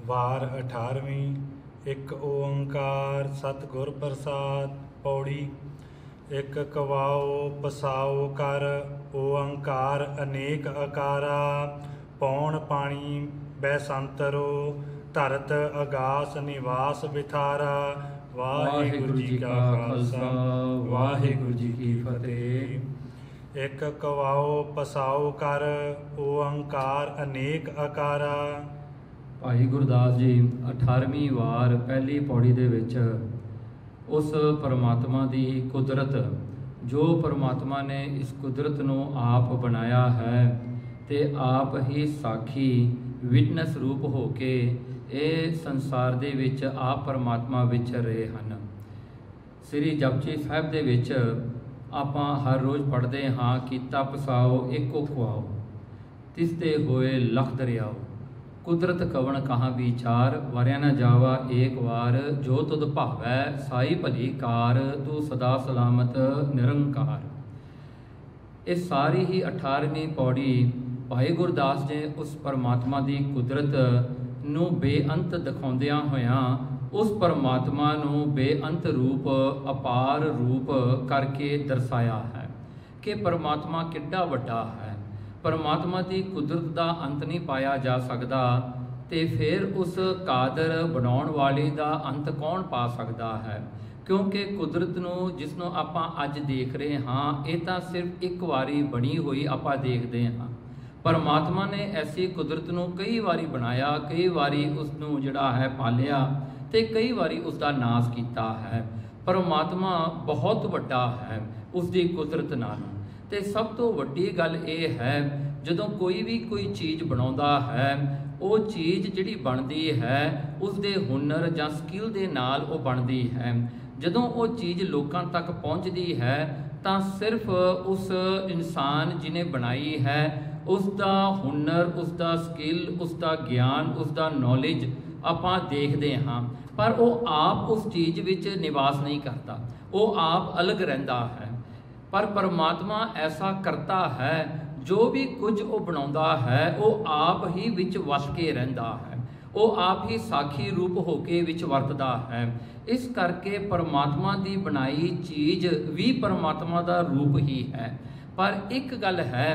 वार 18वीं। एक ओंकार सतगुर प्रसाद। पौड़ी। एक कवाओ पसाओ कर, ओंकार अनेक अकारा। पौण पाणी बैसंतरो, धरत अगास निवास बिथारा। वाहिगुरु जी का खालसा, वाहिगुरु जी की फतेह। एक कवाओ पसाओ कर, ओंकार अनेक अकारा। ਭਾਈ ਗੁਰਦਾਸ ਜੀ 18ਵੀਂ ਵਾਰ ਪਹਿਲੀ ਪੌੜੀ ਦੇ ਵਿੱਚ ਉਸ ਪਰਮਾਤਮਾ ਦੀ ਕੁਦਰਤ, ਜੋ ਪਰਮਾਤਮਾ ਨੇ ਇਸ ਕੁਦਰਤ ਨੂੰ ਆਪ ਬਣਾਇਆ ਹੈ ਤੇ ਆਪ ਹੀ ਸਾਖੀ ਵਿਟਨੈਸ ਰੂਪ ਹੋ ਕੇ ਇਹ ਸੰਸਾਰ ਦੇ ਵਿੱਚ ਆਪ ਪਰਮਾਤਮਾ ਵਿਚਰ ਰਹੇ ਹਨ। ਸ੍ਰੀ ਜਪਜੀ ਸਾਹਿਬ ਦੇ ਵਿੱਚ ਆਪਾਂ ਹਰ ਰੋਜ਼ ਪੜ੍ਹਦੇ ਹਾਂ, ਕੀਤਾ ਪਸਾਓ ਏਕੋ ਖੁਆਓ, ਤਿਸ ਤੇ ਹੋਏ ਲਖ ਦਰਿਆਓ। ਕੁਦਰਤ ਕਵਣ ਕਹਾਂ ਵਿਚਾਰ, ਵਰਿਆ ਨਾ ਜਾਵਾ ਏਕ ਵਾਰ। ਜੋ ਤੁਧ ਭਾਵੈ ਸਾਈ ਭਲੀ ਕਾਰ, ਤੂੰ ਸਦਾ ਸਲਾਮਤ ਨਿਰੰਕਾਰ। ਇਹ ਸਾਰੀ ਹੀ 18ਵੀਂ ਪੌੜੀ ਭਾਈ ਗੁਰਦਾਸ ਜੀ ਉਸ ਪਰਮਾਤਮਾ ਦੀ ਕੁਦਰਤ ਨੂੰ ਬੇਅੰਤ ਦਿਖਾਉਂਦਿਆਂ ਹੋਇਆਂ ਉਸ ਪਰਮਾਤਮਾ ਨੂੰ ਬੇਅੰਤ ਰੂਪ, ਅਪਾਰ ਰੂਪ ਕਰਕੇ ਦਰਸਾਇਆ ਹੈ ਕਿ ਪਰਮਾਤਮਾ ਕਿੱਡਾ ਵੱਡਾ ਹੈ। ਪਰਮਾਤਮਾ ਦੀ ਕੁਦਰਤ ਦਾ ਅੰਤ ਨਹੀਂ ਪਾਇਆ ਜਾ ਸਕਦਾ, ਤੇ ਫਿਰ ਉਸ ਕਾਦਰ ਬਣਾਉਣ ਵਾਲੇ ਦਾ ਅੰਤ ਕੌਣ ਪਾ ਸਕਦਾ ਹੈ? ਕਿਉਂਕਿ ਕੁਦਰਤ ਨੂੰ ਜਿਸ ਨੂੰ ਆਪਾਂ ਅੱਜ ਦੇਖ ਰਹੇ ਹਾਂ, ਇਹ ਤਾਂ ਸਿਰਫ ਇੱਕ ਵਾਰੀ ਬਣੀ ਹੋਈ ਆਪਾਂ ਦੇਖਦੇ ਹਾਂ। ਪਰਮਾਤਮਾ ਨੇ ਐਸੀ ਕੁਦਰਤ ਨੂੰ ਕਈ ਵਾਰੀ ਬਣਾਇਆ, ਕਈ ਵਾਰੀ ਉਸ ਨੂੰ ਜਿਹੜਾ ਹੈ ਪਾਲਿਆ ਤੇ ਕਈ ਵਾਰੀ ਉਸ ਦਾ ਨਾਸ਼ ਕੀਤਾ ਹੈ। ਪਰਮਾਤਮਾ ਬਹੁਤ ਵੱਡਾ ਹੈ ਉਸ ਦੀ ਕੁਦਰਤ ਨਾਲੋਂ। ਤੇ ਸਭ ਤੋਂ ਵੱਡੀ ਗੱਲ ਇਹ ਹੈ, ਜਦੋਂ ਕੋਈ ਵੀ ਕੋਈ ਚੀਜ਼ ਬਣਾਉਂਦਾ ਹੈ, ਉਹ ਚੀਜ਼ ਜਿਹੜੀ ਬਣਦੀ ਹੈ ਉਸ ਦੇ ਹੁਨਰ ਜਾਂ ਸਕਿੱਲ ਦੇ ਨਾਲ ਉਹ ਬਣਦੀ ਹੈ। ਜਦੋਂ ਉਹ ਚੀਜ਼ ਲੋਕਾਂ ਤੱਕ ਪਹੁੰਚਦੀ ਹੈ ਤਾਂ ਸਿਰਫ ਉਸ ਇਨਸਾਨ ਜਿਹਨੇ ਬਣਾਈ ਹੈ ਉਸ ਦਾ ਹੁਨਰ, ਉਸ ਦਾ ਸਕਿੱਲ, ਉਸ ਦਾ ਗਿਆਨ, ਉਸ ਦਾ ਨੌਲੇਜ ਆਪਾਂ ਦੇਖਦੇ ਹਾਂ, ਪਰ ਉਹ ਆਪ ਉਸ ਚੀਜ਼ ਵਿੱਚ ਨਿਵਾਸ ਨਹੀਂ ਕਰਦਾ, ਉਹ ਆਪ ਅਲੱਗ ਰਹਿੰਦਾ ਹੈ। ਪਰ ਪਰਮਾਤਮਾ ਐਸਾ ਕਰਤਾ ਹੈ, ਜੋ ਵੀ ਕੁਝ ਉਹ ਬਣਾਉਂਦਾ ਹੈ ਉਹ ਆਪ ਹੀ ਵਿੱਚ ਵਸ ਕੇ ਰਹਿੰਦਾ ਹੈ, ਉਹ ਆਪ ਹੀ ਸਾਖੀ ਰੂਪ ਹੋ ਕੇ ਵਿੱਚ ਵਰਤਦਾ ਹੈ। ਇਸ ਕਰਕੇ ਪਰਮਾਤਮਾ ਦੀ ਬਣਾਈ ਚੀਜ਼ ਵੀ ਪਰਮਾਤਮਾ ਦਾ ਰੂਪ ਹੀ ਹੈ। ਪਰ ਇੱਕ ਗੱਲ ਹੈ,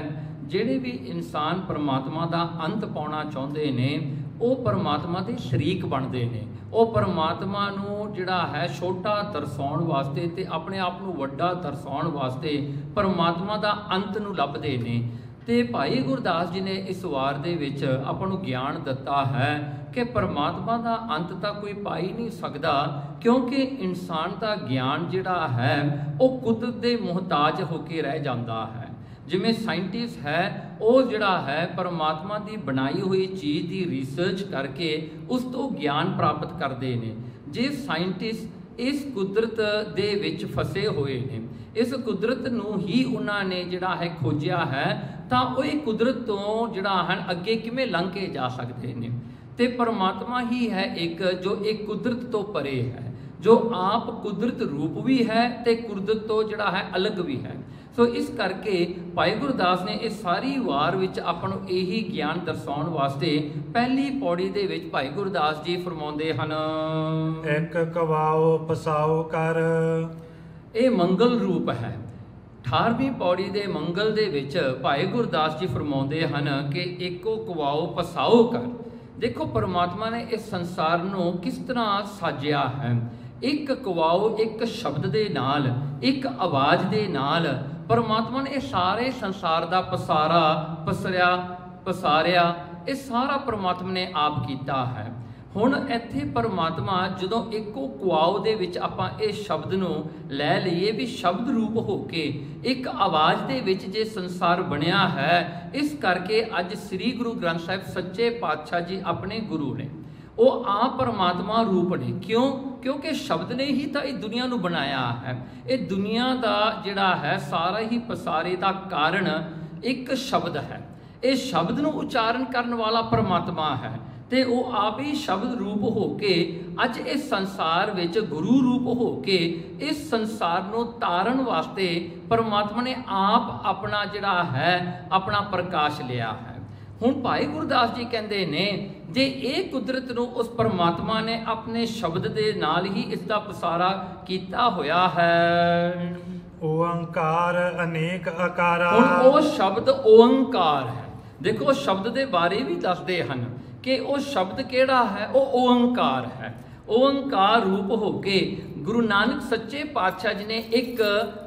ਜਿਹੜੇ ਵੀ ਇਨਸਾਨ ਪਰਮਾਤਮਾ ਦਾ ਅੰਤ ਪਾਉਣਾ ਚਾਹੁੰਦੇ ਨੇ, ਉਹ ਪਰਮਾਤਮਾ ਦੇ ਸ਼ਰੀਕ ਬਣਦੇ ਨੇ। ਉਹ ਪਰਮਾਤਮਾ ਨੂੰ ਜਿਹੜਾ ਹੈ ਛੋਟਾ ਦਰਸਾਉਣ ਵਾਸਤੇ ਤੇ ਆਪਣੇ ਆਪ ਨੂੰ ਵੱਡਾ ਦਰਸਾਉਣ ਵਾਸਤੇ ਪਰਮਾਤਮਾ ਦਾ ਅੰਤ ਨੂੰ ਲੱਭਦੇ ਨੇ। ਤੇ ਭਾਈ ਗੁਰਦਾਸ ਜੀ ਨੇ ਇਸ ਵਾਰ ਦੇ ਵਿੱਚ ਆਪਾਂ ਨੂੰ ਗਿਆਨ ਦਿੱਤਾ ਹੈ ਕਿ ਪਰਮਾਤਮਾ ਦਾ ਅੰਤ ਤਾਂ ਕੋਈ ਪਾ ਹੀ ਨਹੀਂ ਸਕਦਾ, ਕਿਉਂਕਿ ਇਨਸਾਨ ਦਾ ਗਿਆਨ ਜਿਹੜਾ ਹੈ ਉਹ ਕੁਦਰਤ ਦੇ ਮੁਹਤਾਜ ਹੋ ਕੇ ਰਹਿ ਜਾਂਦਾ ਹੈ। ਜਿਵੇਂ ਸਾਇੰਟਿਸਟ ਹੈ, ਉਹ ਜਿਹੜਾ ਹੈ ਪਰਮਾਤਮਾ ਦੀ ਬਣਾਈ ਹੋਈ ਚੀਜ਼ ਦੀ ਰਿਸਰਚ ਕਰਕੇ ਉਸ ਤੋਂ ਗਿਆਨ ਪ੍ਰਾਪਤ ਕਰਦੇ ਨੇ। ਜੇ ਸਾਇੰਟਿਸਟ ਇਸ ਕੁਦਰਤ ਦੇ ਵਿੱਚ ਫਸੇ ਹੋਏ ਨੇ, ਇਸ ਕੁਦਰਤ ਨੂੰ ਹੀ ਉਹਨਾਂ ਨੇ ਜਿਹੜਾ ਹੈ ਖੋਜਿਆ ਹੈ, ਤਾਂ ਉਹ ਇਹ ਕੁਦਰਤ ਤੋਂ ਜਿਹੜਾ ਹਨ ਅੱਗੇ ਕਿਵੇਂ ਲੰਘ ਕੇ ਜਾ ਸਕਦੇ ਨੇ? ਤੇ ਪਰਮਾਤਮਾ ਹੀ ਹੈ ਇੱਕ ਜੋ ਇਹ ਕੁਦਰਤ ਤੋਂ ਪਰੇ ਹੈ, ਜੋ ਆਪ ਕੁਦਰਤ ਰੂਪ ਵੀ ਹੈ ਤੇ ਕੁਦਰਤ ਤੋਂ ਜਿਹੜਾ ਹੈ ਅਲੱਗ ਵੀ ਹੈ। ਸੋ ਇਸ ਕਰਕੇ ਭਾਈ ਗੁਰਦਾਸ ਨੇ ਇਹ ਸਾਰੀ ਵਾਰ ਵਿੱਚ ਆਪਾਂ ਨੂੰ ਇਹੀ ਗਿਆਨ ਦਰਸਾਉਣ ਵਾਸਤੇ ਪਹਿਲੀ ਪੌੜੀ ਦੇ ਵਿੱਚ ਭਾਈ ਗੁਰਦਾਸ ਜੀ ਫਰਮਾਉਂਦੇ ਹਨ, ਇੱਕ ਕਵਾਓ ਪਸਾਓ ਕਰ। ਇਹ ਮੰਗਲ ਰੂਪ ਹੈ। 18ਵੀਂ ਪੌੜੀ ਦੇ ਮੰਗਲ ਦੇ ਵਿੱਚ ਭਾਈ ਗੁਰਦਾਸ ਜੀ ਫਰਮਾਉਂਦੇ ਹਨ ਕਿ ਏਕੋ ਕਵਾਓ ਪਸਾਓ ਕਰ। ਦੇਖੋ ਪਰਮਾਤਮਾ ਨੇ ਇਸ ਸੰਸਾਰ ਨੂੰ ਕਿਸ ਤਰ੍ਹਾਂ ਸਾਜਿਆ ਹੈ। ਇੱਕ ਕਵਾਓ, ਇੱਕ ਸ਼ਬਦ ਦੇ ਨਾਲ, ਇੱਕ ਆਵਾਜ਼ ਦੇ ਨਾਲ ਪਰਮਾਤਮਾ ਨੇ ਇਹ ਸਾਰੇ ਸੰਸਾਰ ਦਾ ਪਸਾਰਿਆ, ਇਹ ਸਾਰਾ ਪਰਮਾਤਮਾ ਨੇ ਆਪ ਕੀਤਾ ਹੈ। ਹੁਣ ਇੱਥੇ ਪਰਮਾਤਮਾ ਜਦੋਂ ਇੱਕੋ ਕੁਆਓ ਦੇ ਵਿੱਚ ਆਪਾਂ ਇਹ ਸ਼ਬਦ ਨੂੰ ਲੈ ਲਈਏ ਵੀ ਸ਼ਬਦ ਰੂਪ ਹੋ ਕੇ ਇੱਕ ਆਵਾਜ਼ ਦੇ ਵਿੱਚ ਜੇ ਸੰਸਾਰ ਬਣਿਆ ਹੈ, ਇਸ ਕਰਕੇ ਅੱਜ ਸ੍ਰੀ ਗੁਰੂ ਗ੍ਰੰਥ ਸਾਹਿਬ ਸੱਚੇ ਪਾਤਸ਼ਾਹ ਜੀ ਆਪਣੇ ਗੁਰੂ ਨੇ, ਉਹ ਆਪ ਪਰਮਾਤਮਾ ਰੂਪ ਨੇ। ਕਿਉਂ? ਕਿਉਂਕਿ ਸ਼ਬਦ ਨੇ ਹੀ ਤਾਂ ਇਹ ਦੁਨੀਆ ਨੂੰ ਬਣਾਇਆ ਹੈ। ਇਹ ਦੁਨੀਆ ਦਾ ਜਿਹੜਾ ਹੈ ਸਾਰਾ ਹੀ ਪਸਾਰੇ ਦਾ ਕਾਰਨ ਇੱਕ ਸ਼ਬਦ ਹੈ। ਇਹ ਸ਼ਬਦ ਨੂੰ ਉਚਾਰਨ ਕਰਨ ਵਾਲਾ ਪਰਮਾਤਮਾ ਹੈ ਤੇ ਉਹ ਆਪ ਹੀ ਸ਼ਬਦ ਰੂਪ ਹੋ ਕੇ ਅੱਜ ਇਸ ਸੰਸਾਰ ਵਿੱਚ ਗੁਰੂ ਰੂਪ ਹੋ ਕੇ ਇਸ ਸੰਸਾਰ ਨੂੰ ਤਾਰਨ ਵਾਸਤੇ ਪਰਮਾਤਮਾ ਨੇ ਆਪ ਆਪਣਾ ਜਿਹੜਾ ਹੈ ਆਪਣਾ ਪ੍ਰਕਾਸ਼ ਲਿਆ ਹੈ। ਹੁਣ ਭਾਈ ਗੁਰਦਾਸ ਜੀ ਕਹਿੰਦੇ ਨੇ ਜੇ ਇਹ ਕੁਦਰਤ ਨੂੰ ਉਸ ਪਰਮਾਤਮਾ ਨੇ ਆਪਣੇ ਸ਼ਬਦ ਦੇ ਨਾਲ ਹੀ ਇਸ ਦਾ ਪਸਾਰਾ ਕੀਤਾ ਹੋਇਆ ਹੈ। ਓੰਕਾਰ ਅਨੇਕ ਆਕਾਰਾ। ਹੁਣ ਉਹ ਸ਼ਬਦ ਓੰਕਾਰ ਹੈ। ਦੇਖੋ ਸ਼ਬਦ ਦੇ ਬਾਰੇ ਵੀ ਦੱਸਦੇ ਹਨ ਕਿ ਉਹ ਸ਼ਬਦ ਕਿਹੜਾ ਹੈ, ਉਹ ਓੰਕਾਰ ਹੈ। ਓੰਕਾਰ ਰੂਪ ਹੋ ਕੇ ਗੁਰੂ ਨਾਨਕ ਸੱਚੇ ਪਾਤਸ਼ਾਹ ਜੀ ਨੇ ਇੱਕ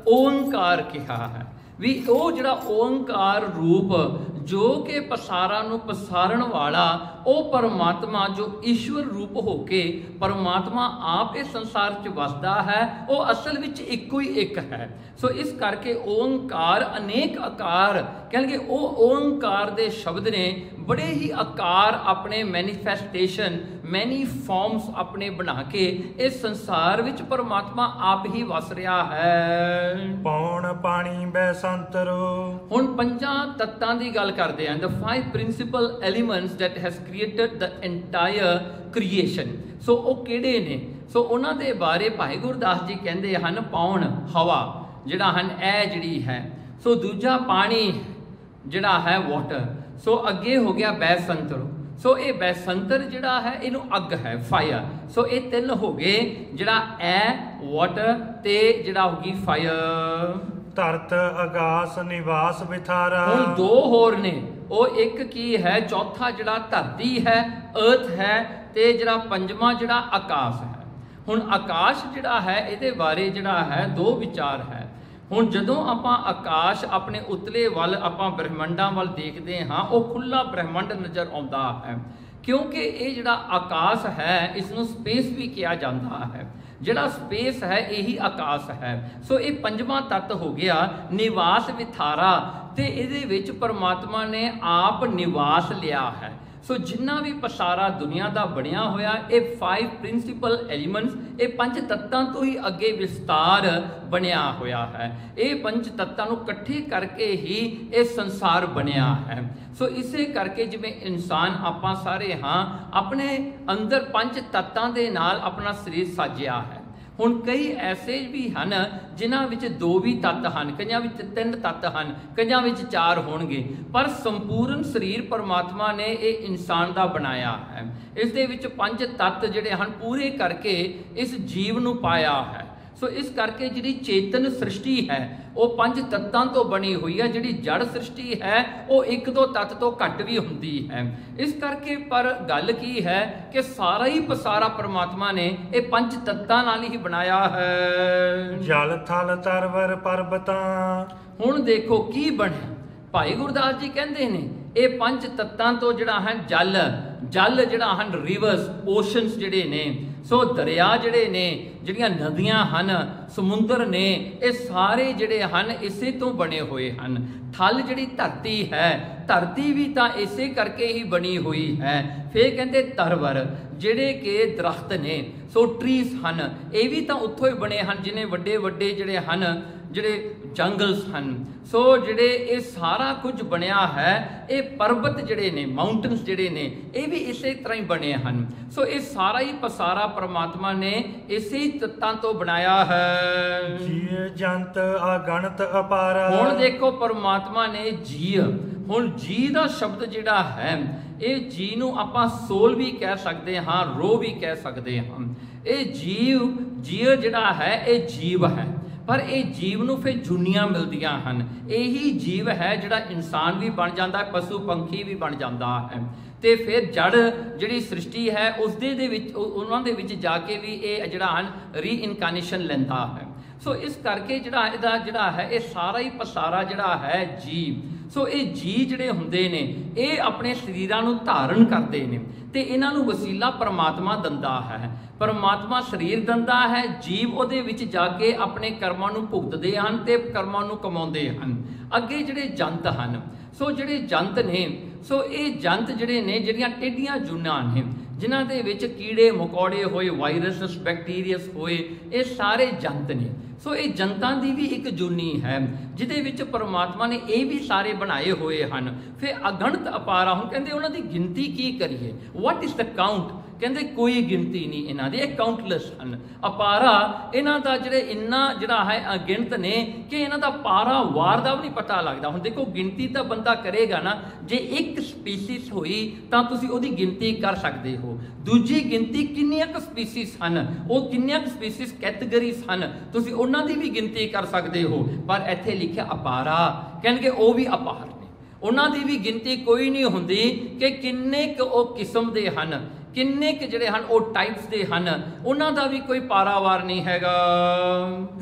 ਓੰਕਾਰ ਕਿਹਾ ਹੈ ਵੀ ਉਹ ਜਿਹੜਾ ਓੰਕਾਰ ਰੂਪ ਜੋ ਕਿ ਪਸਾਰਾ ਨੂੰ ਪਸਾਰਨ ਵਾਲਾ ਉਹ ਪਰਮਾਤਮਾ ਜੋ ਈਸ਼ਵਰ ਰੂਪ ਹੋ ਕੇ ਪਰਮਾਤਮਾ ਆਪ ਇਸ ਸੰਸਾਰ 'ਚ ਵਸਦਾ ਹੈ, ਉਹ ਅਸਲ ਵਿੱਚ ਇੱਕੋ ਹੀ ਇੱਕ ਹੈ। ਸੋ ਇਸ ਕਰਕੇ ਓੰਕਾਰ ਅਨੇਕ ਆਕਾਰ ਕਹਿੰਦੇ ਉਹ ਓੰਕਾਰ ਦੇ ਸ਼ਬਦ ਨੇ ਬੜੇ ਹੀ ਆਕਾਰ ਆਪਣੇ ਮੈਨੀਫੈਸਟੇਸ਼ਨ ਮੈਨੀ ਫਾਰਮਸ ਆਪਣੇ ਬਣਾ ਕੇ ਇਸ ਸੰਸਾਰ ਵਿੱਚ ਪਰਮਾਤਮਾ ਆਪ ਹੀ ਵਸ ਰਿਹਾ ਹੈ। ਪੌਣ ਪਾਣੀ ਬੈਸੰਤਰੋ। ਹੁਣ ਪੰਜਾਂ ਤੱਤਾਂ ਦੀ ਗੱਲ ਕਰਦੇ ਹਾਂ, the five principal elements that has created the entire creation। ਸੋ ਉਹ ਕਿਹੜੇ ਨੇ? ਸੋ ਉਹਨਾਂ ਦੇ ਬਾਰੇ ਭਾਈ ਗੁਰਦਾਸ ਜੀ ਕਹਿੰਦੇ ਹਨ ਪੌਣ ਹਵਾ ਜਿਹੜਾ ਹਨ ਇਹ ਜਿਹੜੀ ਹੈ। ਸੋ ਦੂਜਾ ਪਾਣੀ ਜਿਹੜਾ ਹੈ ਵਾਟਰ। ਸੋ ਅੱਗੇ ਹੋ ਗਿਆ ਬੈਸੰਤਰ। ਸੋ ਇਹ ਬੈਸੰਤਰ ਜਿਹੜਾ ਹੈ ਇਹਨੂੰ ਅੱਗ ਹੈ ਫਾਇਰ। ਸੋ ਇਹ ਤਿੰਨ ਹੋ ਗਏ ਜਿਹੜਾ ਐ ਵਾਟਰ ਤੇ ਜਿਹੜਾ ਹੋ ਗਈ ਫਾਇਰ। ਧਰਤ ਆਕਾਸ ਨਿਵਾਸ ਵਿਥਾਰਾ। ਹੁਣ ਦੋ ਹੋਰ ਨੇ, ਉਹ ਇੱਕ ਕੀ ਹੈ ਚੌਥਾ ਜਿਹੜਾ ਧਰਤੀ ਹੈ ਅਰਥ ਹੈ ਤੇ ਜਿਹੜਾ ਪੰਜਵਾਂ ਜਿਹੜਾ ਆਕਾਸ਼ ਹੈ। ਹੁਣ ਆਕਾਸ਼ ਜਿਹੜਾ ਹੈ ਇਹਦੇ ਬਾਰੇ ਜਿਹੜਾ ਹੈ ਦੋ ਵਿਚਾਰ ਹੈ। ਹੁਣ ਜਦੋਂ ਆਪਾਂ ਆਕਾਸ਼ ਆਪਣੇ ਉਤਲੇ ਵੱਲ ਆਪਾਂ ਬ੍ਰਹਿਮੰਡਾਂ ਵੱਲ ਦੇਖਦੇ ਹਾਂ ਉਹ ਖੁੱਲਾ ਬ੍ਰਹਿਮੰਡ ਨਜ਼ਰ ਆਉਂਦਾ ਹੈ ਕਿਉਂਕਿ ਇਹ ਜਿਹੜਾ ਆਕਾਸ਼ ਹੈ ਇਸ ਨੂੰ ਸਪੇਸ ਵੀ ਕਿਹਾ ਜਾਂਦਾ ਹੈ। ਜਿਹੜਾ ਸਪੇਸ ਹੈ ਇਹੀ ਆਕਾਸ਼ ਹੈ। ਸੋ ਇਹ ਪੰਜਵਾਂ ਤੱਤ ਹੋ ਗਿਆ ਨਿਵਾਸ ਵਿਥਾਰਾ ਤੇ ਇਹਦੇ ਵਿੱਚ ਪਰਮਾਤਮਾ ਨੇ ਆਪ ਨਿਵਾਸ ਲਿਆ ਹੈ। ਸੋ ਜਿੰਨਾ ਵੀ ਪਸਾਰਾ ਦੁਨੀਆ ਦਾ ਬਣਿਆ ਹੋਇਆ ਇਹ 5 ਪ੍ਰਿੰਸੀਪਲ ਐਲੀਮੈਂਟਸ ਇਹ ਪੰਜ ਤੱਤਾਂ ਤੋਂ ਹੀ ਅੱਗੇ ਵਿਸਤਾਰ ਬਣਿਆ ਹੋਇਆ ਹੈ। ਇਹ ਪੰਜ ਤੱਤਾਂ ਨੂੰ ਇਕੱਠੇ ਕਰਕੇ ਹੀ ਇਹ ਸੰਸਾਰ ਬਣਿਆ ਹੈ। ਸੋ ਇਸੇ ਕਰਕੇ ਜਿਵੇਂ ਇਨਸਾਨ ਆਪਾਂ ਸਾਰੇ ਹਾਂ ਆਪਣੇ ਅੰਦਰ ਪੰਜ ਤੱਤਾਂ ਦੇ ਨਾਲ ਆਪਣਾ ਸਰੀਰ ਸਾਜਿਆ ਹੈ। ਹੁਣ ਕਈ ਐਸੇ ਵੀ ਹਨ ਜਿਨ੍ਹਾਂ ਵਿੱਚ 2 ਵੀ ਤੱਤ ਹਨ, ਕਈਆਂ ਵਿੱਚ 3 ਤੱਤ ਹਨ, ਕਈਆਂ ਵਿੱਚ 4 ਹੋਣਗੇ, ਪਰ ਸੰਪੂਰਨ ਸਰੀਰ ਪਰਮਾਤਮਾ ਨੇ ਇਹ ਇਨਸਾਨ ਦਾ ਬਣਾਇਆ ਹੈ। ਇਸ ਦੇ ਵਿੱਚ 5 ਤੱਤ ਜਿਹੜੇ ਹਨ ਪੂਰੇ ਕਰਕੇ ਇਸ ਜੀਵ ਨੂੰ ਪਾਇਆ ਹੈ। ਸੋ ਇਸ ਕਰਕੇ ਜਿਹੜੀ ਚੇਤਨ ਸ੍ਰਿਸ਼ਟੀ ਹੈ ਉਹ 5 ਤੱਤਾਂ ਤੋਂ ਬਣੀ ਹੋਈ ਹੈ। ਜਿਹੜੀ ਜੜ ਸ੍ਰਿਸ਼ਟੀ ਹੈ ਉਹ 1-2 ਤੱਤ ਤੋਂ ਘੱਟ ਵੀ ਹੁੰਦੀ ਹੈ। ਇਸ ਕਰਕੇ ਪਰ ਗੱਲ ਕੀ ਹੈ ਕਿ ਸਾਰਾ ਹੀ ਪਸਾਰਾ ਪਰਮਾਤਮਾ ਨੇ ਇਹ 5 ਤੱਤਾਂ ਨਾਲ ਹੀ ਬਣਾਇਆ ਹੈ। ਜਲ ਥਲ ਤਰਵਰ ਪਰਬਤਾਂ। ਹੁਣ ਦੇਖੋ ਕੀ ਬਣਿਆ। ਭਾਈ ਗੁਰਦਾਸ ਜੀ ਕਹਿੰਦੇ ਨੇ ਇਹ 5 ਤੱਤਾਂ ਤੋਂ ਜਿਹੜਾ ਹੈ ਜਲ ਜਿਹੜਾ ਹਨ ਰਿਵਰਸ ਓਸ਼ਨਸ ਜਿਹੜੇ ਨੇ, ਸੋ ਦਰਿਆ ਜਿਹੜੇ ਨੇ, ਜਿਹੜੀਆਂ ਨਦੀਆਂ ਹਨ, ਸਮੁੰਦਰ ਨੇ, ਇਹ ਸਾਰੇ ਜਿਹੜੇ ਹਨ ਇਸੇ ਤੋਂ ਬਣੇ ਹੋਏ ਹਨ। ਥਲ ਜਿਹੜੀ ਧਰਤੀ ਹੈ ਧਰਤੀ ਵੀ ਤਾਂ ਇਸੇ ਕਰਕੇ ਹੀ ਬਣੀ ਹੋਈ ਹੈ। ਫਿਰ ਕਹਿੰਦੇ ਤਰਵਰ ਜਿਹੜੇ ਕਿ ਦਰਖਤ ਨੇ, ਸੋ ਟਰੀਜ਼ ਹਨ, ਇਹ ਵੀ ਤਾਂ ਉੱਥੋਂ ਹੀ ਬਣੇ ਹਨ ਜਿਨੇ ਵੱਡੇ ਵੱਡੇ ਜਿਹੜੇ ਹਨ ਜਿਹੜੇ ਜੰਗਲਸ ਹਨ। ਸੋ ਜਿਹੜੇ ਇਹ ਸਾਰਾ ਕੁਝ ਬਣਿਆ ਹੈ ਇਹ ਪਰਬਤ ਜਿਹੜੇ ਨੇ ਮਾਊਂਟਨਸ ਜਿਹੜੇ ਨੇ ਇਹ ਵੀ ਇਸੇ ਤਰ੍ਹਾਂ ਹੀ ਬਣੇ ਹਨ। ਸੋ ਇਹ ਸਾਰਾ ਹੀ ਪਸਾਰਾ ਪਰਮਾਤਮਾ ਨੇ ਇਸੇ ਹੀ ਤੱਤਾਂ ਤੋਂ ਬਣਾਇਆ ਹੈ। ਜੀਵ ਜੰਤ ਅਗਣਤ ਅਪਾਰ। ਹੁਣ ਦੇਖੋ ਪਰਮਾਤਮਾ ਨੇ ਹੁਣ ਜੀ ਦਾ ਸ਼ਬਦ ਜਿਹੜਾ ਹੈ ਇਹ ਜੀ ਨੂੰ ਆਪਾਂ ਸੋਲ ਵੀ ਕਹਿ ਸਕਦੇ ਹਾਂ, ਰੋ ਵੀ ਕਹਿ ਸਕਦੇ ਹਾਂ। ਇਹ ਜੀਵ ਜਿਹੜਾ ਹੈ ਇਹ ਜੀਵ ਹੈ, ਪਰ ਇਹ ਜੀਵ ਨੂੰ ਫਿਰ ਜੁਨੀਆਂ ਮਿਲਦੀਆਂ ਹਨ। ਇਹੀ ਜੀਵ ਹੈ ਜਿਹੜਾ ਇਨਸਾਨ ਵੀ ਬਣ ਜਾਂਦਾ ਹੈ, ਪਸ਼ੂ ਪੰਖੀ ਵੀ ਬਣ ਜਾਂਦਾ ਹੈ, ਤੇ ਫਿਰ ਜੜ ਜਿਹੜੀ ਸ੍ਰਿਸ਼ਟੀ ਹੈ ਉਸਦੇ ਦੇ ਵਿੱਚ ਉਹਨਾਂ ਦੇ ਵਿੱਚ ਜਾ ਕੇ ਵੀ ਇਹ ਜਿਹੜਾ ਹਨ ਰੀਇਨਕਾਰਨੇਸ਼ਨ ਲੈਂਦਾ ਹੈ। ਸੋ ਇਸ ਕਰਕੇ ਜਿਹੜਾ ਇਹਦਾ ਜਿਹੜਾ ਹੈ ਇਹ ਸਾਰਾ ਹੀ ਪਸਾਰਾ ਜਿਹੜਾ ਹੈ ਜੀਵ। ਸੋ ਇਹ ਜੀ ਜਿਹੜੇ ਹੁੰਦੇ ਨੇ ਇਹ ਆਪਣੇ ਸਰੀਰਾਂ ਨੂੰ ਧਾਰਨ ਕਰਦੇ ਨੇ ਤੇ ਇਹਨਾਂ ਨੂੰ ਵਸੀਲਾ ਪਰਮਾਤਮਾ ਦਿੰਦਾ ਹੈ। ਪਰਮਾਤਮਾ ਸਰੀਰ ਦਿੰਦਾ ਹੈ, ਜੀਵ ਉਹਦੇ ਵਿੱਚ ਜਾ ਕੇ ਆਪਣੇ ਕਰਮਾਂ ਨੂੰ ਭੁਗਤਦੇ ਹਨ ਤੇ ਕਰਮਾਂ ਨੂੰ ਕਮਾਉਂਦੇ ਹਨ। ਅੱਗੇ ਜਿਹੜੇ ਜੰਤ ਹਨ, ਸੋ ਜਿਹੜੇ ਜੰਤ ਨੇ, ਸੋ ਇਹ ਜੰਤ ਜਿਹੜੇ ਨੇ ਜਿਹੜੀਆਂ ਟੇਢੀਆਂ ਜੂਨਾਂ ਨੇ, ਜਿਨ੍ਹਾਂ ਦੇ ਵਿੱਚ ਕੀੜੇ ਮਕੌੜੇ ਹੋਏ, ਵਾਇਰਸ, ਬੈਕਟੀਰੀਅਸ ਹੋਏ, ਇਹ ਸਾਰੇ ਜੰਤ ਨੇ। ਸੋ ਇਹ ਜਨਤਾਂ ਦੀ ਵੀ ਇੱਕ ਜੂਨੀ ਹੈ ਜਿਹਦੇ ਵਿੱਚ ਪਰਮਾਤਮਾ ਨੇ ਇਹ ਵੀ ਸਾਰੇ ਬਣਾਏ ਹੋਏ ਹਨ। ਫਿਰ ਅਗਣਤ ਅਪਾਰਾ, ਹੁਣ ਕਹਿੰਦੇ ਉਹਨਾਂ ਦੀ ਗਿਣਤੀ ਕੀ ਕਰੀਏ, ਵਾਟ ਇਜ਼ ਦ ਕਾਊਂਟ, ਕਹਿੰਦੇ ਕੋਈ ਗਿਣਤੀ ਨਹੀਂ ਇਹਨਾਂ ਦੀ, ਇਹ ਕਾਊਂਟਲੈਸ ਹਨ। ਅਪਾਰਾ ਇਹਨਾਂ ਦਾ ਜਿਹੜੇ ਇੰਨਾ ਜਿਹੜਾ ਹੈ ਅਗਿਣਤ ਨੇ ਕਿ ਇਹਨਾਂ ਦਾ ਪਾਰਾ ਵਾਰ ਦਾ ਵੀ ਨਹੀਂ ਪਤਾ ਲੱਗਦਾ। ਹੁਣ ਦੇਖੋ ਗਿਣਤੀ ਤਾਂ ਬੰਦਾ ਕਰੇਗਾ ਨਾ, ਜੇ ਇੱਕ ਸਪੀਸੀਸ ਹੋਈ ਤਾਂ ਤੁਸੀਂ ਉਹਦੀ ਗਿਣਤੀ ਕਰ ਸਕਦੇ ਹੋ। ਦੂਜੀ ਗਿਣਤੀ ਕਿੰਨੀਆਂ ਕੁ ਸਪੀਸੀਸ ਹਨ, ਉਹ ਕਿੰਨੀਆਂ ਕੁ ਸਪੀਸੀਸ ਕੈਟੇਗਰੀਜ਼ ਹਨ, ਤੁਸੀਂ ਉਹਨਾਂ ਦੀ ਵੀ ਗਿਣਤੀ ਕਰ ਸਕਦੇ ਹੋ। ਪਰ ਇੱਥੇ ਲਿਖਿਆ ਅਪਾਰਾ, ਕਹਿਣਗੇ ਉਹ ਵੀ ਅਪਾਰ ਨੇ, ਉਹਨਾਂ ਦੀ ਵੀ ਗਿਣਤੀ ਕੋਈ ਨਹੀਂ ਹੁੰਦੀ ਕਿ ਕਿੰਨੇ ਕੁ ਉਹ ਕਿਸਮ ਦੇ ਹਨ, ਕਿੰਨੇ ਕੁ ਜਿਹੜੇ ਹਨ ਉਹ ਟਾਈਪਸ ਦੇ ਹਨ, ਉਹਨਾਂ ਦਾ ਵੀ ਕੋਈ ਪਾਰਾਵਾਰ ਨਹੀਂ ਹੈਗਾ।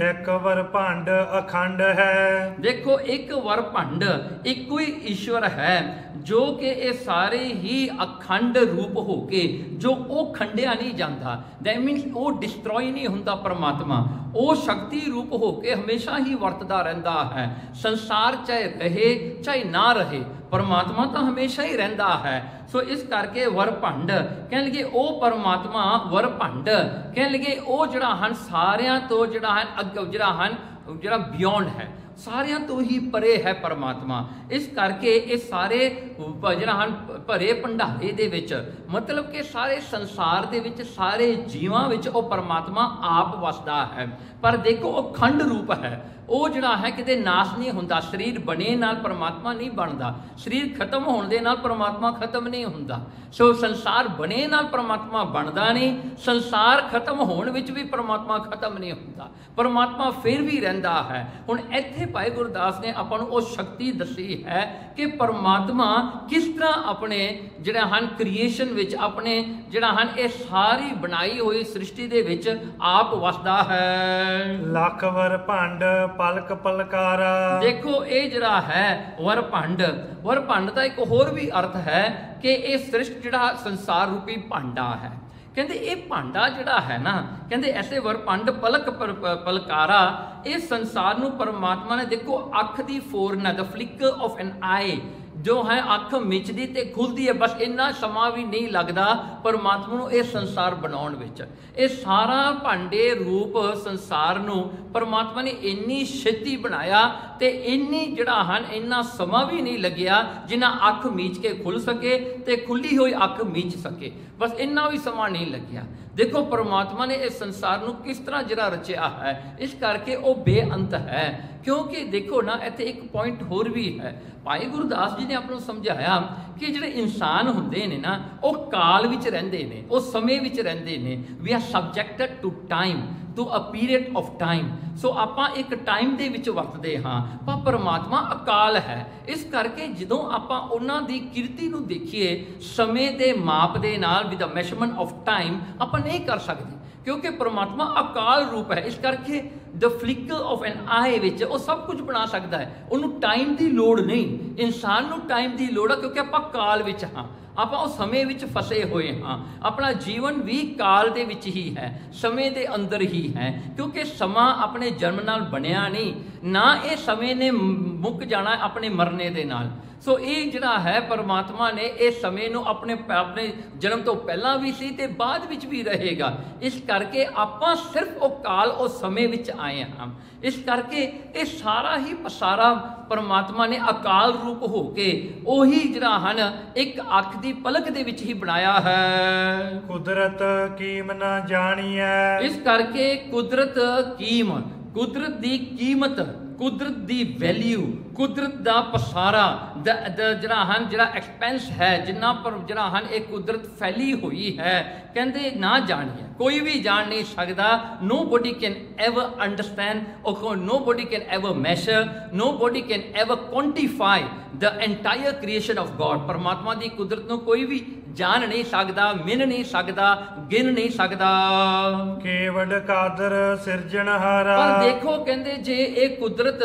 ਇੱਕ ਵਰਭੰਡ ਅਖੰਡ ਹੈ। ਦੇਖੋ ਇੱਕ ਵਰਭੰਡ ਇੱਕੋ ਹੀ ਈਸ਼ਵਰ ਹੈ ਜੋ ਕਿ ਇਹ ਸਾਰੇ ਹੀ ਅਖੰਡ ਰੂਪ ਹੋ ਕੇ, ਜੋ ਉਹ ਖੰਡਿਆ ਨਹੀਂ ਜਾਂਦਾ, ਦੈਟ ਮੀਨਸ ਉਹ ਡਿਸਟਰੋਏ ਨਹੀਂ ਹੁੰਦਾ। ਪਰਮਾਤਮਾ ਉਹ ਸ਼ਕਤੀ ਰੂਪ ਹੋ ਕੇ ਹਮੇਸ਼ਾ ਹੀ ਵਰਤਦਾ ਰਹਿੰਦਾ ਹੈ। ਸੰਸਾਰ ਚਾਹੇ ਰਹੇ ਚਾਹੇ ਨਾ ਰਹੇ, ਪਰਮਾਤਮਾ ਤਾਂ ਹਮੇਸ਼ਾ ਹੀ ਰਹਿੰਦਾ ਹੈ। ਸੋ ਇਸ ਕਰਕੇ ਵਰਭੰਡ ਕਹਿਣ ਲਗੇ ਉਹ ਪਰਮਾਤਮਾ, ਵਰਭੰਡ ਕਹਿਣ ਲਗੇ ਉਹ ਜਿਹੜਾ ਹਨ ਸਾਰਿਆਂ ਤੋਂ ਜਿਹੜਾ ਹੈ ਜਿਹੜਾ ਬਿਯੋਂਡ ਹੈ, ਸਾਰਿਆਂ ਤੋਂ ਹੀ ਪਰੇ ਹੈ ਪਰਮਾਤਮਾ। ਇਸ ਕਰਕੇ ਇਹ ਸਾਰੇ ਜਿਹੜਾ ਹਨ ਭਰੇ ਭੰਡਾਰੇ ਦੇ ਵਿੱਚ, ਮਤਲਬ ਕਿ ਸਾਰੇ ਸੰਸਾਰ ਦੇ ਵਿੱਚ, ਸਾਰੇ ਜੀਵਾਂ ਵਿੱਚ ਉਹ ਪਰਮਾਤਮਾ ਆਪ ਵਸਦਾ ਹੈ। ਪਰ ਦੇਖੋ ਉਹ ਖੰਡ ਰੂਪ ਹੈ, ਉਹ ਜਿਹੜਾ ਹੈ ਕਿਤੇ ਨਾਸ਼ ਨਹੀਂ ਹੁੰਦਾ। ਸਰੀਰ ਬਣੇ ਨਾਲ ਪਰਮਾਤਮਾ ਨਹੀਂ ਬਣਦਾ, ਸਰੀਰ ਖਤਮ ਹੋਣ ਦੇ ਨਾਲ ਪਰਮਾਤਮਾ ਖਤਮ ਨਹੀਂ ਹੁੰਦਾ। ਸੋ ਸੰਸਾਰ ਬਣੇ ਨਾਲ ਪਰਮਾਤਮਾ ਬਣਦਾ ਨਹੀਂ, ਸੰਸਾਰ ਖਤਮ ਹੋਣ ਵਿੱਚ ਵੀ ਪਰਮਾਤਮਾ ਖਤਮ ਨਹੀਂ ਹੁੰਦਾ, ਪਰਮਾਤਮਾ ਫਿਰ ਵੀ ਰਹਿੰਦਾ ਹੈ। ਹੁਣ ਇੱਥੇ ਭਾਈ ਗੁਰਦਾਸ ਨੇ ਆਪਾਂ ਨੂੰ ਉਹ ਸ਼ਕਤੀ ਦੱਸੀ ਹੈ ਕਿ ਪਰਮਾਤਮਾ ਕਿਸ ਤਰ੍ਹਾਂ ਆਪਣੇ ਜਿਹੜਾ ਹਨ ਕ੍ਰੀਏਸ਼ਨ ਵਿੱਚ, ਆਪਣੇ ਜਿਹੜਾ ਹਨ ਇਹ ਸਾਰੀ ਬਣਾਈ ਹੋਈ ਸ੍ਰਿਸ਼ਟੀ ਦੇ ਵਿੱਚ ਆਪ ਵਸਦਾ ਹੈ। ਲੱਖ ਵਰਭੰਡ ਪਲਕ ਪਲਕਾਰਾ। ਦੇਖੋ ਇਹ ਜਿਹੜਾ ਹੈ ਵਰਭੰਡ, ਵਰਭੰਡ ਦਾ ਇੱਕ ਹੋਰ ਵੀ ਅਰਥ ਹੈ ਕਿ ਇਹ ਸ੍ਰਿਸ਼ਟ ਜਿਹੜਾ ਸੰਸਾਰ ਰੂਪੀ ਭਾਂਡਾ ਹੈ। ਕਹਿੰਦੇ ਇਹ ਭਾਂਡਾ ਜਿਹੜਾ ਹੈ ਨਾ, ਕਹਿੰਦੇ ਐਸੇ ਵਰਭੰਡ ਪਲਕ ਪਲਕਾਰਾ, ਇਹ ਸੰਸਾਰ ਨੂੰ ਪਰਮਾਤਮਾ ਨੇ ਦੇਖੋ ਅੱਖ ਦੀ ਫੋਰਨ, ਦ ਫਲਿਕਰ ਆਫ ਐਨ ਆਈ, ਜੋ ਹੈ ਅੱਖ ਮਿਚਦੀ ਤੇ ਖੁੱਲਦੀ ਹੈ, ਬਸ ਇੰਨਾ ਸਮਾਂ ਵੀ ਨਹੀਂ ਲੱਗਦਾ ਪਰਮਾਤਮਾ ਨੂੰ ਇਹ ਸੰਸਾਰ ਬਣਾਉਣ ਵਿੱਚ। ਇਹ ਸਾਰਾ ਭਾਂਡੇ ਰੂਪ ਸੰਸਾਰ ਨੂੰ ਪਰਮਾਤਮਾ ਨੇ ਇੰਨੀ ਛੇਤੀ ਬਣਾਇਆ ਤੇ ਇੰਨੀ ਜਿਹੜਾ ਹਨ ਇੰਨਾ ਸਮਾਂ ਵੀ ਨਹੀਂ ਲੱਗਿਆ ਜਿੰਨਾ ਅੱਖ ਮੀਚ ਕੇ ਖੁੱਲ ਸਕੇ ਤੇ ਖੁੱਲੀ ਹੋਈ ਅੱਖ ਮੀਚ ਸਕੇ, ਬਸ ਇੰਨਾ ਵੀ ਸਮਾਂ ਨਹੀਂ ਲੱਗਿਆ। ਦੇਖੋ ਪਰਮਾਤਮਾ ਨੇ ਇਸ ਸੰਸਾਰ ਨੂੰ ਕਿਸ ਤਰ੍ਹਾਂ ਜਿਹੜਾ ਰਚਿਆ ਹੈ, ਇਸ ਕਰਕੇ ਉਹ ਬੇਅੰਤ ਹੈ। ਕਿਉਂਕਿ ਦੇਖੋ ਨਾ ਇੱਥੇ ਇੱਕ ਪੁਆਇੰਟ ਹੋਰ ਵੀ ਹੈ, ਭਾਈ ਗੁਰਦਾਸ ਜੀ ਨੇ ਆਪ ਨੂੰ ਸਮਝਾਇਆ ਕਿ ਜਿਹੜੇ ਇਨਸਾਨ ਹੁੰਦੇ ਨੇ ਨਾ, ਉਹ ਕਾਲ ਵਿੱਚ ਰਹਿੰਦੇ ਨੇ, ਉਹ ਸਮੇਂ ਵਿੱਚ ਰਹਿੰਦੇ ਨੇ। We are subjected to time, to a period of time. So ਆਪਾਂ ਇੱਕ ਟਾਈਮ ਦੇ ਵਿੱਚ ਵਰਤਦੇ ਹਾਂ, ਪਰ ਪਰਮਾਤਮਾ ਅਕਾਲ ਹੈ। ਇਸ ਕਰਕੇ ਜਦੋਂ ਆਪਾਂ ਉਹਨਾਂ ਦੀ ਕਿਰਤੀ ਨੂੰ ਦੇਖੀਏ ਸਮੇਂ ਦੇ ਮਾਪ ਦੇ ਨਾਲ, with the measurement of time, ਆਪਾਂ ਨਹੀਂ ਕਰ ਸਕਦੇ, ਕਿਉਂਕਿ ਪਰਮਾਤਮਾ ਅਕਾਲ ਰੂਪ ਹੈ। ਇਸ ਕਰਕੇ ਦ ਫਲਿਕਰ ਆਫ ਐਨ ਆਈ ਵਿੱਚ ਉਹ ਸਭ ਕੁਝ ਬਣਾ ਸਕਦਾ ਹੈ, ਉਹਨੂੰ ਟਾਈਮ ਦੀ ਲੋੜ ਨਹੀਂ। ਇਨਸਾਨ ਨੂੰ ਟਾਈਮ ਦੀ ਲੋੜ ਹੈ ਕਿਉਂਕਿ ਆਪਾਂ ਕਾਲ ਵਿੱਚ ਹਾਂ, ਆਪਾਂ ਉਹ ਸਮੇਂ ਵਿੱਚ ਫਸੇ ਹੋਏ ਹਾਂ। ਆਪਣਾ ਜੀਵਨ ਵੀ ਕਾਲ ਦੇ ਵਿੱਚ ਹੀ ਹੈ, ਸਮੇਂ ਦੇ ਅੰਦਰ ਹੀ ਹੈ, ਕਿਉਂਕਿ ਸਮਾਂ ਆਪਣੇ ਜਨਮ ਨਾਲ ਬਣਿਆ ਨਹੀਂ, ਨਾ ਇਹ ਸਮੇਂ ਨੇ ਮੁੱਕ ਜਾਣਾ ਆਪਣੇ ਮਰਨੇ ਦੇ ਨਾਲ। ਸੋ ਇਹ ਜਿਹੜਾ ਹੈ ਪਰਮਾਤਮਾ ਨੇ ਇਹ ਸਮੇਂ ਨੂੰ ਆਪਣੇ ਜਨਮ ਤੋਂ ਪਹਿਲਾਂ ਵੀ ਸੀ ਤੇ ਬਾਅਦ ਵਿੱਚ ਵੀ ਰਹੇਗਾ। ਇਸ ਕਰਕੇ ਆਪਾਂ ਸਿਰਫ ਉਹ ਕਾਲ, ਉਹ ਸਮੇਂ ਵਿੱਚ ਆਏ ਹਾਂ। ਇਸ ਕਰਕੇ ਇਹ ਸਾਰਾ ਹੀ ਪਸਾਰਾ ਪਰਮਾਤਮਾ ਨੇ ਅਕਾਲ ਰੂਪ ਹੋ ਕੇ ਉਹੀ ਜਿਹੜਾ ਹਨ ਇੱਕ ਅੱਖ ਦੀ ਪਲਕ ਦੇ ਵਿੱਚ ਹੀ ਬਣਾਇਆ ਹੈ। ਕੁਦਰਤ ਕੀਮ ਨਾ ਜਾਣੀਐ। ਇਸ ਕਰਕੇ ਕੁਦਰਤ ਕੀਮ, ਕੁਦਰਤ ਦੀ ਕੀਮਤ, ਕੁਦਰਤ ਦੀ ਵੈਲਿਊ, ਕੁਦਰਤ ਦਾ ਪਸਾਰਾ, ਜਿਹੜਾ ਐਕਸਪੈਂਸ ਹੈ, ਜਿੰਨਾ ਪਰ ਜਿਹੜਾ ਹਨ ਇਹ ਕੁਦਰਤ ਫੈਲੀ ਹੋਈ ਹੈ, ਕਹਿੰਦੇ ਨਾ ਜਾਣੀਏ, ਕੋਈ ਵੀ ਜਾਣ ਨਹੀਂ ਸਕਦਾ। nobody can ever understand, or nobody can ever measure, nobody can ever quantify the entire creation of God। ਪਰਮਾਤਮਾ ਦੀ ਕੁਦਰਤ ਨੂੰ ਕੋਈ ਵੀ ਜਾਣ ਨਹੀਂ ਸਕਦਾ, ਮਿਣ ਨਹੀਂ ਸਕਦਾ, ਗਿਣ ਨਹੀਂ ਸਕਦਾ। ਕੇਵਡ ਕਾਦਰ ਸਿਰਜਣਹਾਰਾ। ਪਰ ਦੇਖੋ ਕਹਿੰਦੇ ਜੇ ਇਹ ਕੁਦਰਤ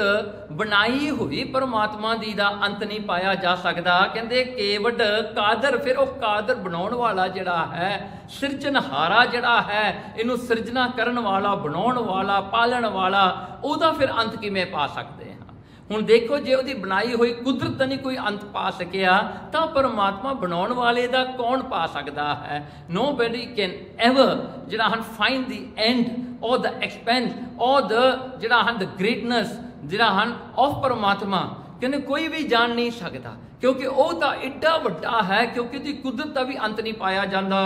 ਬਣਾਈ ਹੋਈ ਪਰਮਾਤਮਾ ਦੀ ਦਾ ਅੰਤ ਨਹੀਂ ਪਾਇਆ ਜਾ ਸਕਦਾ। ਕਹਿੰਦੇ ਕੇਵਡ ਕਾਦਰ, ਫਿਰ ਉਹ ਕਾਦਰ ਬਣਾਉਣ ਵਾਲਾ ਜਿਹੜਾ ਹੈ, ਸਿਰਜਣਹਾਰਾ ਜਿਹੜਾ ਹੈ, ਇਹਨੂੰ ਸਿਰਜਣਾ ਕਰਨ ਵਾਲਾ, ਬਣਾਉਣ ਵਾਲਾ, ਪਾਲਣ ਵਾਲਾ, ਉਹਦਾ ਫਿਰ ਅੰਤ ਕਿਵੇਂ ਪਾ ਸਕਦੇ ਹਾਂ? ਹੁਣ ਦੇਖੋ ਜੇ ਉਹਦੀ ਬਣਾਈ ਹੋਈ ਕੁਦਰਤ ਨਹੀਂ ਕੋਈ ਅੰਤ ਪਾ ਸਕਿਆ ਤਾਂ ਪਰਮਾਤਮਾ ਬਣਾਉਣ ਵਾਲੇ ਦਾ ਕੌਣ ਪਾ ਸਕਦਾ ਹੈ। ਨੋਬਡੀ ਕੈਨ ਐਵਰ ਜਿਹੜਾ ਹਨ ਫਾਈਂਡ ਦੀ ਐਂਡ ਔਰ ਦਾ ਐਕਸਪੈਂਸ ਔਰ ਦਾ ਜਿਹੜਾ ਹਨ ਦਾ ਗ੍ਰੇਟਨੈਸ ਜਿਹੜਾ ਹਨ ਆਫ ਪਰਮਾਤਮਾ ਕਹਿੰਦੇ ਕੋਈ ਵੀ ਜਾਣ ਨਹੀਂ ਸਕਦਾ, ਕਿਉਂਕਿ ਉਹ ਤਾਂ ਏਡਾ ਵੱਡਾ ਹੈ, ਕਿਉਂਕਿ ਉਹਦੀ ਕੁਦਰਤ ਦਾ ਵੀ ਅੰਤ ਨਹੀਂ ਪਾਇਆ ਜਾਂਦਾ।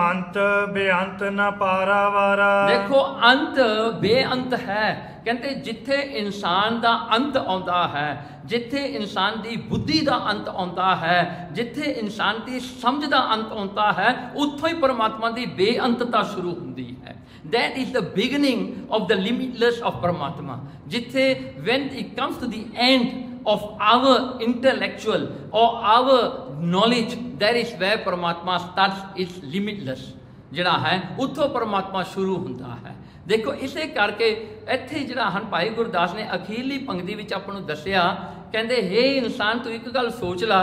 ਅੰਤ ਬੇਅੰਤ ਨਾ ਪਾਰਾਵਾਰਾ। ਦੇਖੋ ਅੰਤ ਬੇਅੰਤ ਹੈ। ਕਹਿੰਦੇ ਜਿੱਥੇ ਇਨਸਾਨ ਦਾ ਅੰਤ ਆਉਂਦਾ ਹੈ, ਜਿੱਥੇ ਇਨਸਾਨ ਦੀ ਬੁੱਧੀ ਦਾ ਅੰਤ ਆਉਂਦਾ ਹੈ, ਜਿੱਥੇ ਇਨਸਾਨ ਦੀ ਸਮਝ ਦਾ ਅੰਤ ਆਉਂਦਾ ਹੈ, ਉੱਥੋਂ ਹੀ ਪਰਮਾਤਮਾ ਦੀ ਬੇਅੰਤਤਾ ਸ਼ੁਰੂ ਹੁੰਦੀ ਹੈ। That is the beginning of the limitless of Paramatma. Jithe when it comes to the end of our intellectual or our knowledge, that is where Paramatma starts its limitless. ਜਿਹੜਾ ਹੈ ਉੱਥੋਂ ਪਰਮਾਤਮਾ ਸ਼ੁਰੂ ਹੁੰਦਾ ਹੈ। ਦੇਖੋ ਇਸੇ ਕਰਕੇ ਇੱਥੇ ਜਿਹੜਾ ਹਨ ਭਾਈ ਗੁਰਦਾਸ ਨੇ ਅਖੀਰਲੀ ਪੰਕਤੀ ਵਿੱਚ ਆਪਾਂ ਨੂੰ ਦੱਸਿਆ, ਕਹਿੰਦੇ ਹੇ ਇਨਸਾਨ ਤੂੰ ਇੱਕ ਗੱਲ ਸੋਚ ਲਾ,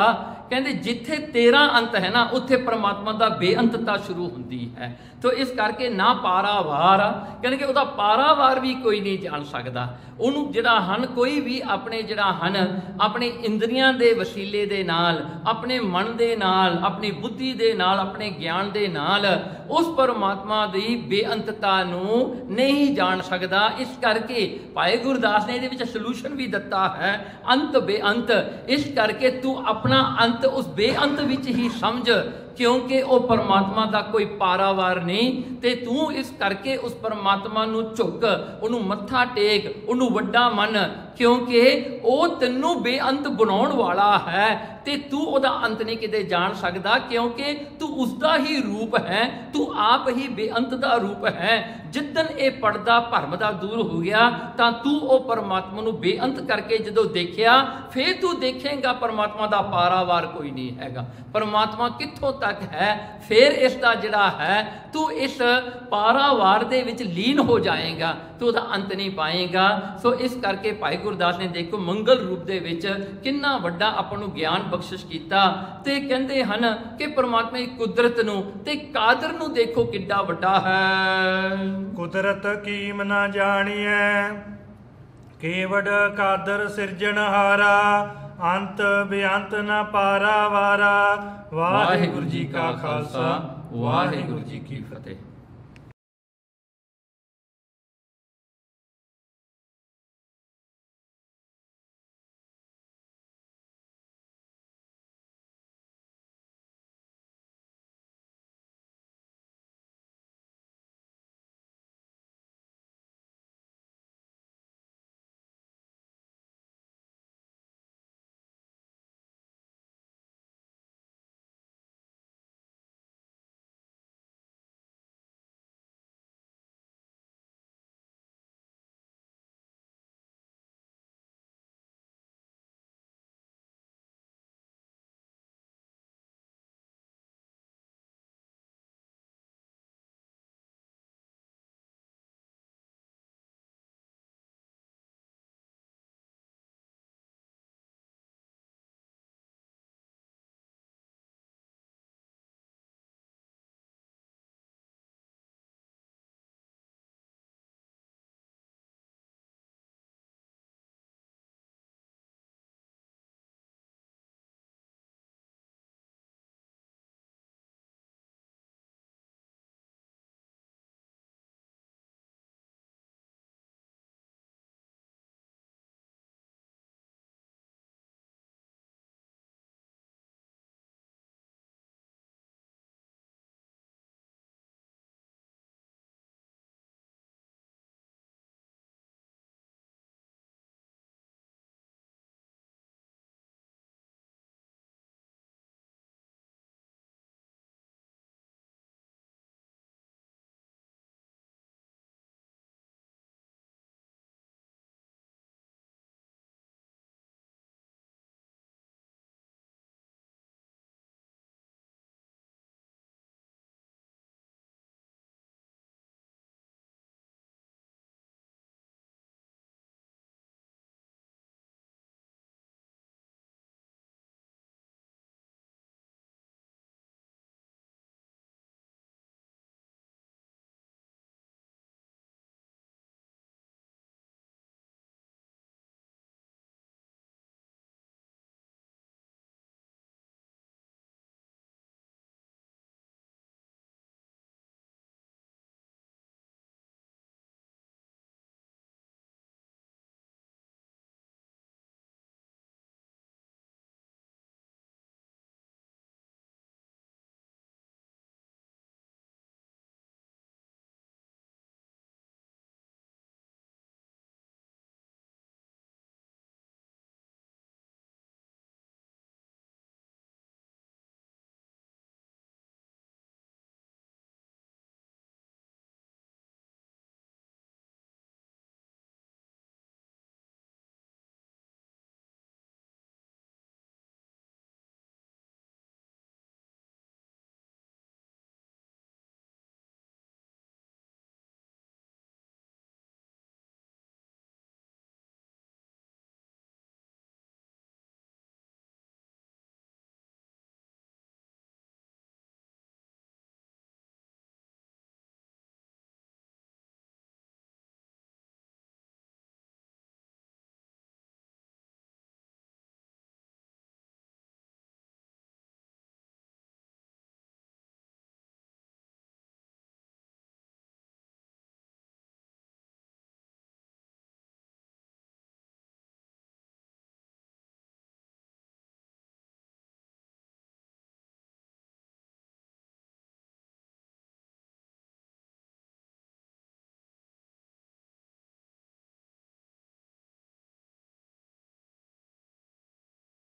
ਕਹਿੰਦੇ ਜਿੱਥੇ ਤੇਰਾ ਅੰਤ ਹੈ ਨਾ ਉੱਥੇ ਪਰਮਾਤਮਾ ਦਾ ਬੇਅੰਤਤਾ ਸ਼ੁਰੂ ਹੁੰਦੀ ਹੈ। ਤੋ ਇਸ ਕਰਕੇ ਨਾ ਪਾਰਾਵਾਰ ਕਹਿੰਦੇ ਕਿ ਉਹਦਾ ਪਾਰਾਵਾਰ ਵੀ ਕੋਈ ਨਹੀਂ ਜਾਣ ਸਕਦਾ। ਉਹਨੂੰ ਜਿਹੜਾ ਹਨ ਕੋਈ ਵੀ ਆਪਣੇ ਜਿਹੜਾ ਹਨ ਆਪਣੇ ਇੰਦਰੀਆਂ ਦੇ ਵਸੀਲੇ ਦੇ ਨਾਲ, ਆਪਣੇ ਮਨ ਦੇ ਨਾਲ, ਆਪਣੀ ਬੁੱਧੀ ਦੇ ਨਾਲ, ਆਪਣੇ ਗਿਆਨ ਦੇ ਨਾਲ ਉਸ ਪਰਮਾਤਮਾ ਦੀ ਬੇਅੰਤਤਾ ਨੂੰ ਨਹੀਂ ਜਾਣ ਸਕਦਾ। ਇਸ ਕਰਕੇ ਭਾਈ ਗੁਰਦਾਸ ਨੇ ਇਹਦੇ ਵਿੱਚ ਸੋਲੂਸ਼ਨ ਵੀ ਦਿੱਤਾ ਹੈ, ਅੰਤ ਬੇਅੰਤ। ਇਸ ਕਰਕੇ ਤੂੰ ਆਪਣਾ ਅੰਤ ਉਸ ਬੇਅੰਤ ਵਿੱਚ ਹੀ ਸਮਝ, ਕਿਉਂਕਿ ਉਹ ਪਰਮਾਤਮਾ ਦਾ ਕੋਈ ਪਾਰਾਵਾਰ ਨਹੀਂ। ਤੇ ਤੂੰ ਇਸ ਕਰਕੇ ਉਸ ਪਰਮਾਤਮਾ ਨੂੰ ਝੁਕ, ਉਹਨੂੰ ਮੱਥਾ ਟੇਕ, ਉਹਨੂੰ ਵੱਡਾ ਮੰਨ, ਕਿਉਂਕਿ ਉਹ ਤੈਨੂੰ ਬੇਅੰਤ ਬਣਾਉਣ ਵਾਲਾ ਹੈ ਤੇ ਤੂੰ ਉਹਦਾ ਅੰਤ ਨਹੀਂ ਕਿਤੇ ਜਾਣ ਸਕਦਾ, ਕਿਉਂਕਿ ਤੂੰ ਉਸਦਾ ਹੀ ਰੂਪ ਹੈ, ਤੂੰ ਆਪ ਹੀ ਬੇਅੰਤ ਦਾ ਰੂਪ ਹੈ। ਜਿੱਦਣ ਇਹ ਪਰਦਾ ਭਰਮ ਦਾ ਦੂਰ ਹੋ ਗਿਆ ਤਾਂ ਤੂੰ ਉਹ ਪਰਮਾਤਮਾ ਨੂੰ ਬੇਅੰਤ ਕਰਕੇ ਜਦੋਂ ਦੇਖਿਆ, ਫੇਰ ਤੂੰ ਦੇਖੇਂਗਾ ਪਰਮਾਤਮਾ ਦਾ ਪਾਰਾਵਾਰ ਕੋਈ ਨਹੀਂ ਹੈਗਾ। ਪਰਮਾਤਮਾ ਕਿੱਥੋਂ ਤੱਕ ਹੈ, ਫੇਰ ਇਸ ਦਾ ਜਿਹੜਾ ਹੈ ਤੂੰ ਇਸ ਪਾਰਾਵਾਰ ਦੇ ਵਿੱਚ ਲੀਨ ਹੋ ਜਾਏਗਾ, ਤੂੰ ਉਹਦਾ ਅੰਤ ਨਹੀਂ ਪਾਏਗਾ। ਸੋ ਇਸ ਕਰਕੇ ਭਾਈ ਗੁਰਦਾਸ ਨੇ ਦੇਖੋ ਮੰਗਲ ਰੂਪ ਦੇ ਵਿੱਚ ਕਿੰਨਾ ਵੱਡਾ ਆਪਾਂ ਨੂੰ ਗਿਆਨ ਬਖਸ਼ਿਸ਼ ਕੀਤਾ। ਤੇ ਕਹਿੰਦੇ ਹਨ ਕਿ ਪਰਮਾਤਮਾ ਦੀ ਕੁਦਰਤ ਨੂੰ ਤੇ ਕਾਦਰ ਨੂੰ ਦੇਖੋ ਕਿੱਡਾ ਵੱਡਾ ਹੈ। ਕੁਦਰਤ ਕੀਮ ਨਾ ਜਾਣੀਐ, ਕੇਵਡ ਕਾਦਰ ਸਿਰਜਣਹਾਰਾ, ਅੰਤ ਬੇਅੰਤ ਨਾ ਪਾਰਾਵਾਰਾ। ਵਾਹਿਗੁਰੂ ਜੀ ਕਾ ਖਾਲਸਾ, ਵਾਹਿਗੁਰੂ ਜੀ ਕੀ ਫਤਿਹ।